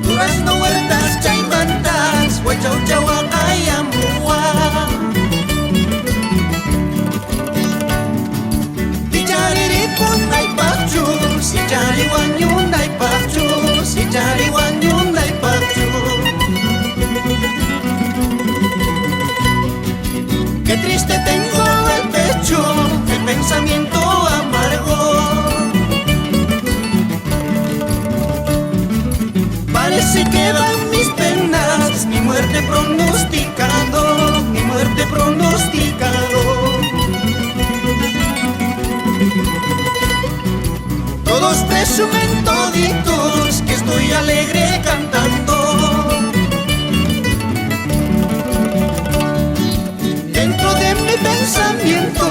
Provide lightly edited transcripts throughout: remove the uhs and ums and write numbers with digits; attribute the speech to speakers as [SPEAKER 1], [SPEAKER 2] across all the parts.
[SPEAKER 1] Durazno huertas, chaymantas, huachauchaua ayamua. Tichariripun naipachu, si chariwanyun naipachu, si chariwanyun naipachu. Qué triste tengo el pecho, el pensamiento amargo. Parece que van mis penas, mi muerte pronosticado, mi muerte pronosticado. Todos presumen toditos que estoy alegre cantando. Dentro de mi pensamiento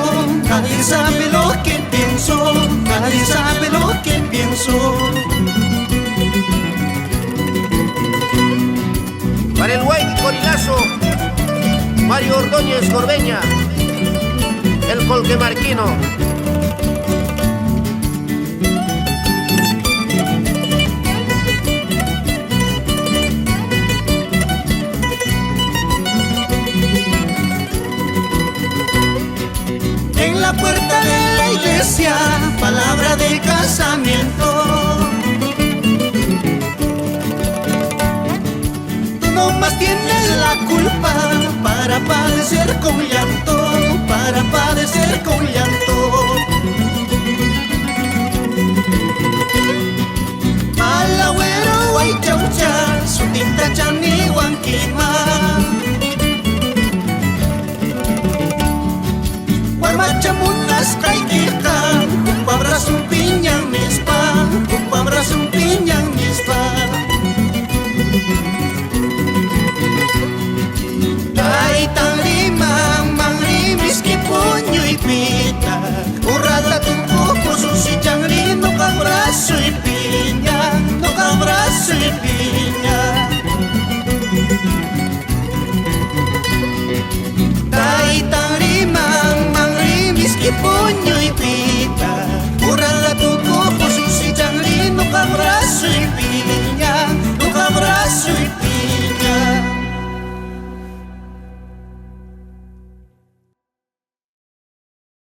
[SPEAKER 1] nadie sabe lo que pienso, nadie sabe lo que pienso.
[SPEAKER 2] Para el Guay Corilazo, Mario Ordóñez Gorbeña, el Colquemarquino.
[SPEAKER 1] En la puerta de la iglesia, palabra de casamiento. Tú nomás tienes la culpa para padecer con llanto, para padecer con llanto. Alawero guaychaucha, su tinta chani huanquima. Guarmachamunas traikita, kupabras un piñan mispa, kupabras un piñan mispa. Taitan limang mangrimis ki puño y pita, urrata tu poco susichang no cabrazo y piña, no cabrazo y piña. Taitan limang mangrimis ki puño y pita.